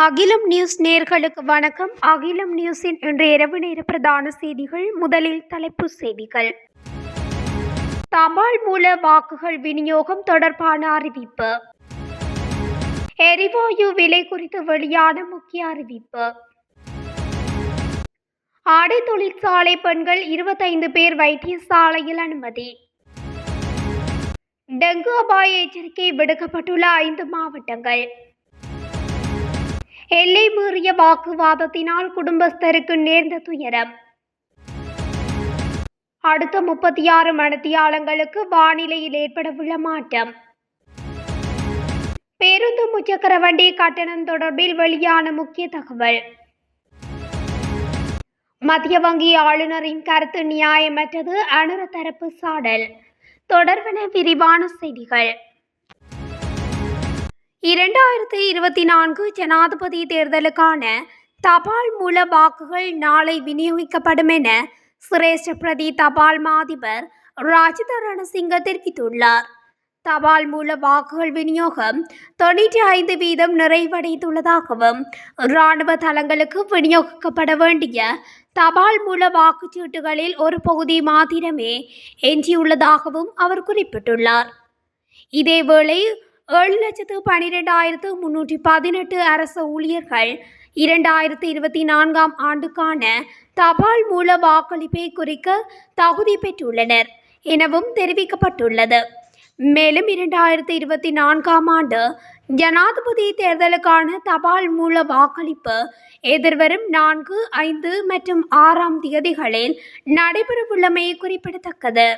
அகிலம் நியூஸ் நேயர்களுக்கு வணக்கம். அகிலம் நியூஸின் இன்றைய இரவு நேர பிரதான செய்திகள். முதலில் தலைப்புச் செய்திகள். தபால் மூல வாக்குகள் விநியோகம் தொடர்பான அறிவிப்பு. எரிவாயு விலை குறித்து வெளியான முக்கிய அறிவிப்பு. ஆடை தொழிற்சாலை பெண்கள் 25 பேர் வைத்தியசாலையில் அனுமதி. டெங்கு அபாய எச்சரிக்கை விடுக்கப்பட்டுள்ள 5 மாவட்டங்கள். எல்லை மீறிய வாக்குவாதத்தினால் குடும்பஸ்தருக்கு நேர்ந்த துயரம். அடுத்த 36 மணித்தியாலங்களுக்கு வானிலையில் ஏற்படவுள்ள மாற்றம். பேருந்து முச்சக்கர வண்டி கட்டணம் தொடர்பில் வெளியான முக்கிய தகவல். மத்திய வங்கி ஆளுநரின் கருத்து நியாயமற்றது, அனுர தரப்பு சாடல். தொடர்பான விரிவான செய்திகள். 2024 ஜனாதிபதி தேர்தலுக்கான தபால் மூல வாக்குகள் நாளை விநியோகிக்கப்படும் என சிரேஷ்ட பிரதி தபால் மா அதிபர் ராஜித ரணசிங்க தெரிவித்துள்ளார். தபால் மூல வாக்குகள் விநியோகம் 95% நிறைவடைந்துள்ளதாகவும் இராணுவ தளங்களுக்கு விநியோகிக்கப்பட வேண்டிய தபால் மூல வாக்குச்சீட்டுகளில் ஒரு பகுதி மாத்திரமே எஞ்சியுள்ளதாகவும் அவர் குறிப்பிட்டுள்ளார். இதேவேளை 7,12,318 அரசு ஊழியர்கள் 2024 ஆண்டுக்கான தபால் மூல வாக்களிப்பை குறிக்க தகுதி பெற்றுள்ளனர் எனவும் தெரிவிக்கப்பட்டுள்ளது. மேலும் 2024 ஆண்டு ஜனாதிபதி தேர்தலுக்கான தபால் மூல வாக்களிப்பு எதிர்வரும் 4, 5 மற்றும் 6 தேதிகளில் நடைபெறவுள்ளமை குறிப்பிடத்தக்கது.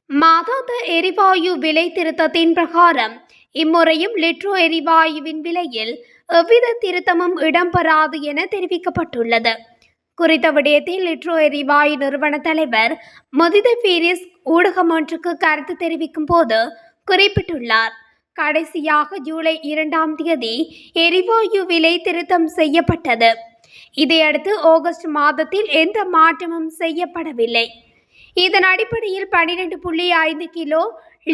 மாதாந்த எரிவாயு விலை திருத்தத்தின் பிரகாரம் இம்முறையும் லிட்ரோ எரிவாயுவின் விலையில் எவ்வித திருத்தமும் இடம்பெறாது என தெரிவிக்கப்பட்டுள்ளது. குறித்த விடயத்தில் லிட்ரோ எரிவாயு நிறுவன தலைவர் மொதித பீரிஸ் ஊடகம் ஒன்றுக்கு கருத்து தெரிவிக்கும் போது குறிப்பிட்டுள்ளார். கடைசியாக ஜூலை 2ஆம் தேதி எரிவாயு விலை திருத்தம் செய்யப்பட்டது. இதையடுத்து ஆகஸ்ட் மாதத்தில் எந்த மாற்றமும் செய்யப்படவில்லை. இதன் அடிப்படையில் 12.5 கிலோ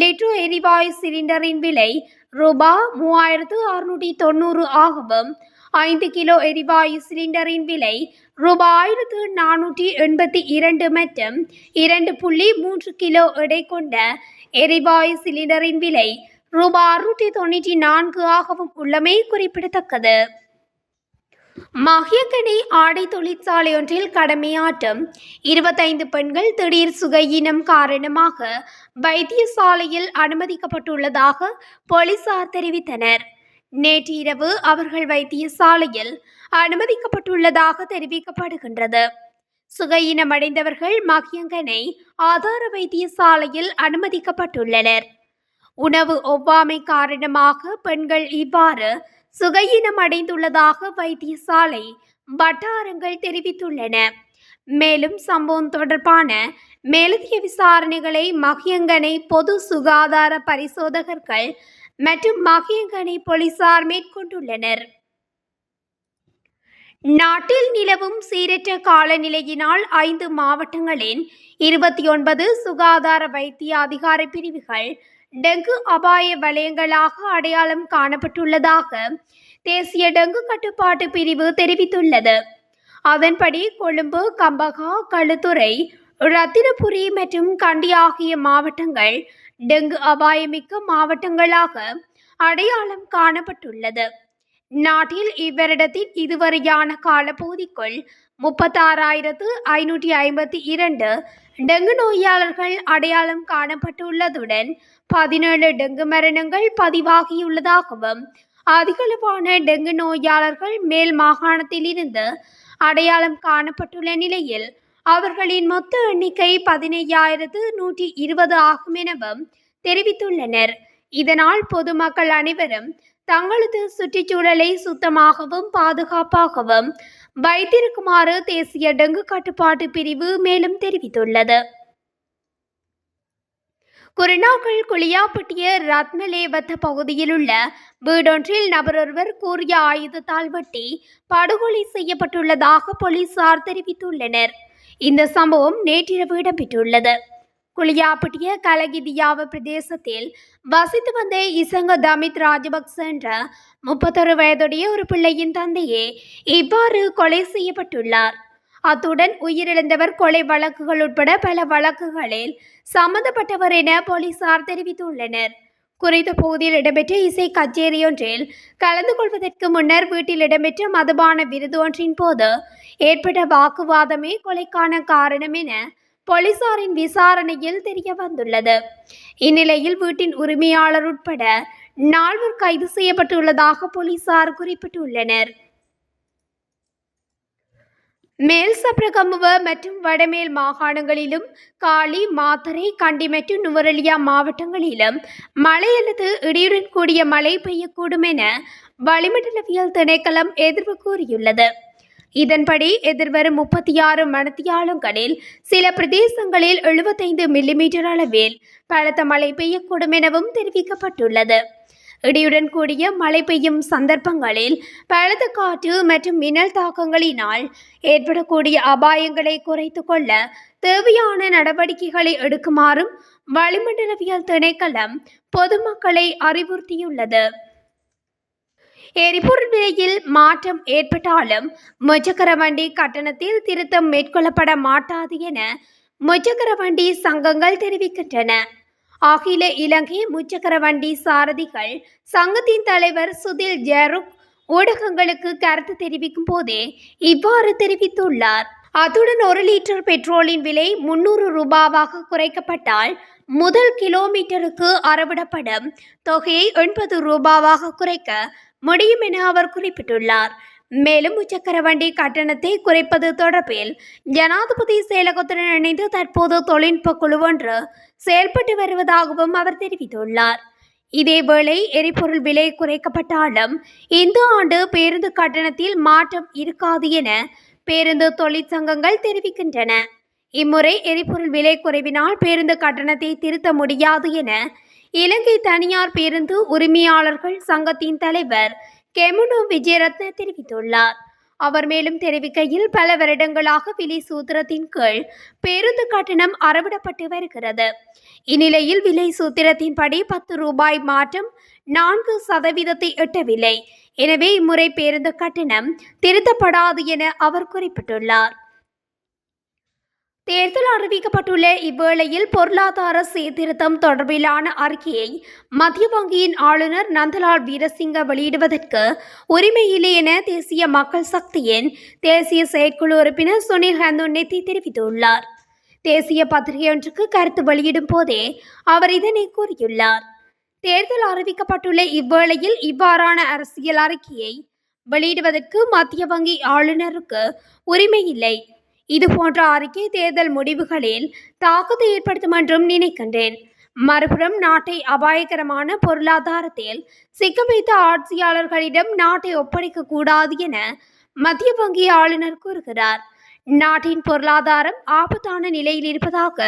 லிட்ரோ எரிவாயு சிலிண்டரின் விலை ரூபாய் 3690 ஆகவும் 5 கிலோ எரிவாயு சிலிண்டரின் விலை ரூபாய் 1482 மற்றும் 2.3 கிலோ எடை கொண்ட எரிவாயு சிலிண்டரின் விலை ரூபாய் 694 ஆகவும் உள்ளமை குறிப்பிடத்தக்கது. மகியங்கனை ஆடை தொழிற்சாலை ஒன்றில் கடமையாற்றும் 25 பெண்கள் திடீர் சுகையினம் காரணமாக வைத்தியசாலையில் அனுமதிக்கப்பட்டுள்ளதாக போலீசார் தெரிவித்தனர். நேற்று இரவு அவர்கள் வைத்தியசாலையில் அனுமதிக்கப்பட்டுள்ளதாக தெரிவிக்கப்படுகின்றது. சுகையினமடைந்தவர்கள் மகியங்கனை ஆதார வைத்தியசாலையில் அனுமதிக்கப்பட்டுள்ளனர். உணவு ஒவ்வாமை காரணமாக பெண்கள் இவ்வாறு சுகையினம் அடைந்துள்ளதாக வைத்தியசாலை வட்டாரங்கள் தெரிவித்துள்ளன. மேலும் சம்பவம் தொடர்பான மேலதிக விசாரணைகளை மகியங்கனை பொது சுகாதார பரிசோதகர்கள் மற்றும் மகியங்கனை போலீசார் மேற்கொண்டுள்ளனர். நாட்டில் நிலவும் சீரற்ற காலநிலையினால் 5 மாவட்டங்களின் 29 சுகாதார வைத்திய அதிகார பிரிவுகள் டெங்கு அபாய வலயங்களாக அடையாளம் காணப்பட்டுள்ளதாக தேசிய டெங்கு கட்டுப்பாட்டு பிரிவு தெரிவித்துள்ளது. அதன்படி கொழும்பு, கம்பகா, களுத்துறை, ரத்தினபுரி மற்றும் கண்டி ஆகிய மாவட்டங்கள் டெங்கு அபாயமிக்க மாவட்டங்களாக அடையாளம் காணப்பட்டுள்ளது. நாட்டில் இவ்வருடத்தின் இதுவரையான காலப்பகுதிக்குள் 36,552 டெங்கு நோயாளர்கள் அடையாளம் காணப்பட்டுள்ளதுடன் 17 டெங்கு மரணங்கள் பதிவாகியுள்ளதாகவும் அதிகளவான டெங்கு நோயாளர்கள் மேல் மாகாணத்தில் இருந்து அடையாளம் காணப்பட்டுள்ள நிலையில் அவர்களின் மொத்த எண்ணிக்கை 15,120 ஆகும் எனவும் தெரிவித்துள்ளனர். இதனால் பொதுமக்கள் அனைவரும் தங்களது சுற்றுச்சூழலை சுத்தமாகவும் பாதுகாப்பாகவும் வைத்திருக்குமாறு தேசிய டெங்கு கட்டுப்பாட்டு பிரிவு மேலும் தெரிவித்துள்ளது. குருநாகல் குளியாப்பட்டிய ரத்னலேவத்த பகுதியில் உள்ள வீடொன்றில் நபரொருவர் கூறிய ஆயுதத்தால் வெட்டி படுகொலை செய்யப்பட்டுள்ளதாக போலீசார் தெரிவித்துள்ளனர். இந்த சம்பவம் நேற்றிரவு இடம்பெற்றுள்ளது. குளியாப்பட்டிய கலகிதியாவ பிரதேசத்தில் வசித்து வந்த இசங்க தமித் ராஜபக்ச என்ற 31 வயதுடைய ஒரு பிள்ளையின் தந்தையே இவ்வாறு கொலை செய்யப்பட்டுள்ளார். அத்துடன் உயிரிழந்தவர் கொலை வழக்குகள் உட்பட பல வழக்குகளில் சம்பந்தப்பட்டவர் என போலீசார் தெரிவித்துள்ளனர். குறித்த பகுதியில் இடம்பெற்ற இசை கச்சேரியொன்றில் கலந்து கொள்வதற்கு முன்னர் வீட்டில் இடம்பெற்ற மதுபான விருது ஒன்றின் போது ஏற்பட்ட வாக்குவாதமே கொலைக்கான காரணம் என போலீசாரின் விசாரணையில் தெரிய வந்துள்ளது. இந்நிலையில் வீட்டின் உரிமையாளர் உட்பட 4 கைது செய்யப்பட்டுள்ளதாக போலீசார் குறிப்பிட்டுள்ளனர். மேல் சப்ரகமுவ மற்றும் வடமேல் மாகாணங்களிலும் காலி, மாத்தறை, கண்டி மற்றும் நுவரெலியா மாவட்டங்களிலும் மழை அல்லது இடியுடன் கூடிய மழை பெய்யக்கூடும் என வளிமண்டலவியல் திணைக்களம் எதிர்வு கூறியுள்ளது. இதன்படி எதிர்வரும் 36 மணித்தியாலங்களில் சில பிரதேசங்களில் 75 மில்லிமீட்டர் அளவில் பலத்த மழை பெய்யக்கூடும் எனவும் தெரிவிக்கப்பட்டுள்ளது. இடியுடன் கூடிய மழை பெய்யும் சந்தர்ப்பங்களில் பலத்த காற்று மற்றும் மின்னல் தாக்கங்களினால் ஏற்படக்கூடிய அபாயங்களை குறைத்துக் கொள்ள தேவையான நடவடிக்கைகளை எடுக்குமாறும் வளிமண்டலவியல் திணைக்களம் பொதுமக்களை அறிவுறுத்தியுள்ளது. எரிபொருள் விலையில் மாற்றம் ஏற்பட்டாலும் முச்சக்கர வண்டி கட்டணத்தில் திருத்தம் மேற்கொள்ளப்பட மாட்டாது என முச்சக்கர வண்டி சங்கங்கள் தெரிவிக்கின்றன. அகில இலங்கை முச்சக்கர வண்டி சாரதிகள் சங்கத்தின் தலைவர் சுதில் ஜெருக் ஊடகங்களுக்கு கருத்து தெரிவிக்கும் போதே இவ்வாறு தெரிவித்துள்ளார். அத்துடன் 1 லிட்டர் பெட்ரோலின் விலை 300 ரூபாவாக குறைக்கப்பட்டால் முதல் கிலோமீட்டருக்கு அறவிடப்படும் தொகையை 80 ரூபாவாக குறைக்க முடியும் என அவர் குறிப்பிட்டுள்ளார். மேலும் முச்சக்கர வண்டி கட்டணத்தை குறைப்பது தொடர்பில் ஜனாதிபதி செயலகத்துடன் இணைந்து தற்போது தொழில்நுட்ப குழு ஒன்று செயல்பட்டு வருவதாகவும் அவர் தெரிவித்துள்ளார். இதேவேளை எரிபொருள் விலை குறைக்கப்பட்டாலும் இந்த ஆண்டு பேருந்து கட்டணத்தில் மாற்றம் இருக்காது என பேருந்து தொழிற்சங்கங்கள் தெரிவிக்கின்றன. இம்முறை எரிபொருள் விலை குறைவினால் பேருந்து கட்டணத்தை திருத்த முடியாது என இலங்கை தனியார் பேருந்து உரிமையாளர்கள் சங்கத்தின் தலைவர் கெமுனு விஜயரத்ன தெரிவித்துள்ளார். அவர் மேலும் தெரிவிக்கையில் பல வருடங்களாக விலை சூத்திரத்தின் கீழ் பேருந்து கட்டணம் அறவிடப்பட்டு வருகிறது. இந்நிலையில் விலை சூத்திரத்தின்படி 10 ரூபாய் மாற்றம் 4% எட்டவில்லை. எனவே இம்முறை பேருந்து கட்டணம் திருத்தப்படாது என அவர் குறிப்பிட்டுள்ளார். தேர்தல் அறிவிக்கப்பட்டுள்ள இவ்வேளையில் பொருளாதார சீர்திருத்தம் தொடர்பிலான அறிக்கையை மத்திய வங்கியின் ஆளுநர் நந்தலால் வீரசிங்க வெளியிடுவதற்கு உரிமையில்லை என தேசிய மக்கள் சக்தியின் தேசிய செயற்குழு உறுப்பினர் சுனில் ஹந்துன்னெத்தி தெரிவித்துள்ளார். தேசிய பத்திரிகை ஒன்றுக்கு கருத்து வெளியிடும் போதே அவர் இதனை கூறியுள்ளார். தேர்தல் அறிவிக்கப்பட்டுள்ள இவ்வேளையில் இவ்வாறான அரசியல் அறிக்கையை வெளியிடுவதற்கு மத்திய வங்கி ஆளுநருக்கு உரிமையில்லை. இதுபோன்ற அறிக்கை தேர்தல் முடிவுகளில் தாக்கத்தை ஏற்படுத்தும் என்றும் நினைக்கின்றேன். மறுபுறம் நாட்டை அபாயகரமான பொருளாதாரத்தில் சிக்க வைத்த ஆட்சியாளர்களிடம் நாட்டை ஒப்படைக்க கூடாது என மத்திய வங்கி ஆளுநர் கூறுகிறார். நாட்டின் பொருளாதாரம் ஆபத்தான நிலையில் இருப்பதாக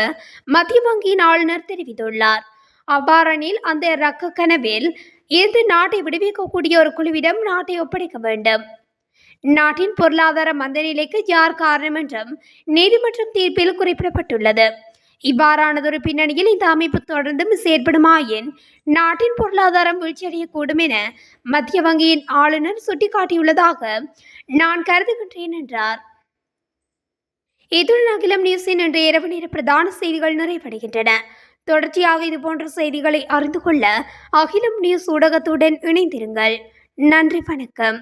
மத்திய வங்கியின் ஆளுநர் தெரிவித்துள்ளார். அவ்வாறெனில் அந்த ரக்க கனவில் இருந்து நாட்டை விடுவிக்கக்கூடிய ஒரு குழுவிடம் நாட்டை ஒப்படைக்க வேண்டும். நாட்டின் பொருளாதார மந்த நிலைக்கு யார் காரணம் என்றும் நீதிமன்றம் தீர்ப்பில் குறிப்பிடப்பட்டுள்ளது. இவ்வாறானதொரு பின்னணியில் இந்த அமைப்பு தொடர்ந்தும் செயற்படுமாயின் நாட்டின் பொருளாதாரம் வீழ்ச்சியடையக்கூடும் என மத்திய வங்கியின் ஆளுநர் சுட்டிக்காட்டியுள்ளதாக நான் கருதுகின்றேன் என்றார். இத்துடன் அகிலம் நியூஸின் இன்றைய இரவு நேர பிரதான செய்திகள் நிறைவடைகின்றன. தொடர்ச்சியாக இதுபோன்ற செய்திகளை அறிந்து கொள்ள அகிலம் நியூஸ் ஊடகத்துடன் இணைந்திருங்கள். நன்றி, வணக்கம்.